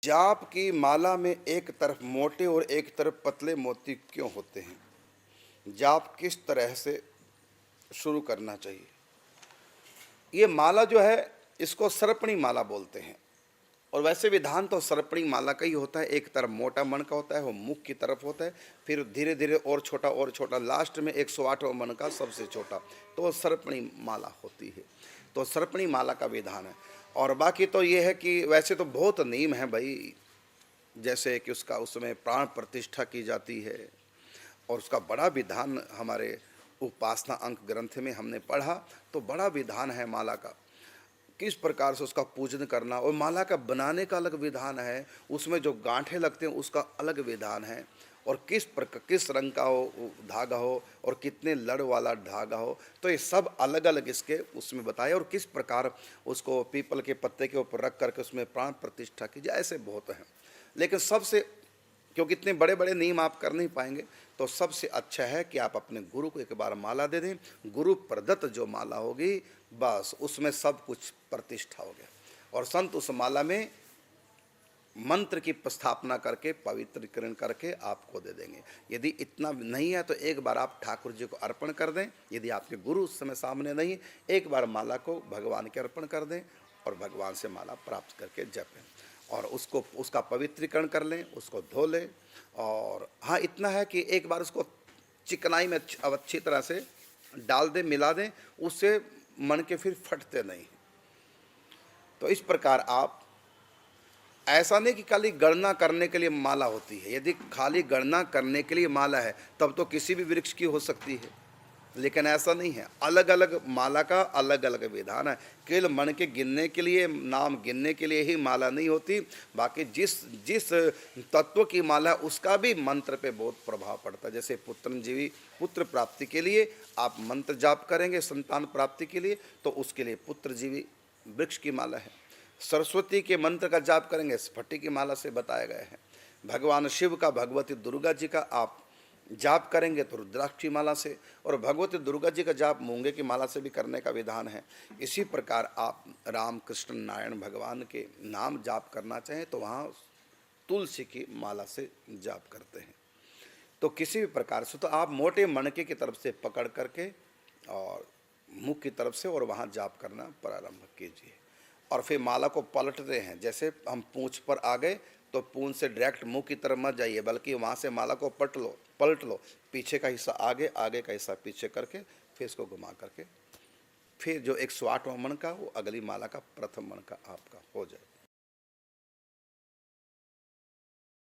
जाप की माला में एक तरफ मोटे और एक तरफ पतले मोती क्यों होते हैं? जाप किस तरह से शुरू करना चाहिए? ये माला जो है इसको सरपणी माला बोलते हैं। और वैसे विधान तो सरपणी माला का ही होता है। एक तरफ मोटा मन का होता है, वो मुख की तरफ होता है, फिर धीरे धीरे और छोटा, लास्ट में 108वां मन का सबसे छोटा, तो वो सरपणी माला होती है। तो सरपणी माला का विधान है। और बाकी तो ये है कि वैसे तो बहुत नियम है भाई, जैसे कि उसका उसमें प्राण प्रतिष्ठा की जाती है और उसका बड़ा विधान हमारे उपासना अंक ग्रंथ में हमने पढ़ा। तो बड़ा विधान है माला का, किस प्रकार से उसका पूजन करना, और माला का बनाने का अलग विधान है, उसमें जो गांठे लगते हैं उसका अलग विधान है, और किस रंग का हो धागा हो और कितने लड़ वाला धागा हो, तो ये सब अलग अलग इसके उसमें बताया। और किस प्रकार उसको पीपल के पत्ते के ऊपर रख करके उसमें प्राण प्रतिष्ठा कीजिए, ऐसे बहुत हैं। लेकिन सबसे, क्योंकि इतने बड़े बड़े नियम आप कर नहीं पाएंगे, तो सबसे अच्छा है कि आप अपने गुरु को एक बार माला दे दें। गुरु प्रदत्त जो माला होगी, बस उसमें सब कुछ प्रतिष्ठा हो गया। और संत उस माला में मंत्र की स्थापना करके पवित्रीकरण करके आपको दे देंगे। यदि इतना नहीं है तो एक बार आप ठाकुर जी को अर्पण कर दें। यदि आपके गुरु उस समय सामने नहीं, एक बार माला को भगवान के अर्पण कर दें और भगवान से माला प्राप्त करके जपें और उसको उसका पवित्रीकरण कर लें, उसको धो लें। और हाँ, इतना है कि एक बार उसको चिकनाई में अच्छी तरह से डाल दें, मिला दें, उससे मन के फिर फटते नहीं। तो इस प्रकार आप, ऐसा नहीं कि खाली गणना करने के लिए माला होती है। यदि खाली गणना करने के लिए माला है तब तो किसी भी वृक्ष की हो सकती है, लेकिन ऐसा नहीं है। अलग अलग माला का अलग अलग विधान है। केवल मन के गिनने के लिए, नाम गिनने के लिए ही माला नहीं होती, बाकी जिस जिस तत्व की माला है उसका भी मंत्र पे बहुत प्रभाव पड़ता है। जैसे पुत्रजीवी, पुत्र प्राप्ति के लिए आप मंत्र जाप करेंगे संतान प्राप्ति के लिए, तो उसके लिए पुत्रजीवी वृक्ष की माला है। सरस्वती के मंत्र का जाप करेंगे, स्फटिक की माला से बताया गया है। भगवान शिव का, भगवती दुर्गा जी का आप जाप करेंगे तो रुद्राक्ष की माला से, और भगवती दुर्गा जी का जाप मूंगे की माला से भी करने का विधान है। इसी प्रकार आप राम कृष्ण नारायण भगवान के नाम जाप करना चाहें तो वहाँ तुलसी की माला से जाप करते हैं। तो किसी भी प्रकार से तो आप मोटे मणके की तरफ से पकड़ करके और मुख की तरफ से और वहाँ जाप करना प्रारंभ कीजिए। और फिर माला को पलटते हैं। जैसे हम पूंछ पर आ गए तो पूंछ से डायरेक्ट मुंह की तरफ मत जाइए, बल्कि वहाँ से माला को पलट लो। पीछे का हिस्सा आगे, आगे का हिस्सा पीछे करके फिर इसको घुमा करके फिर जो 108वां मन का वो अगली माला का प्रथम मन का आपका हो जाए।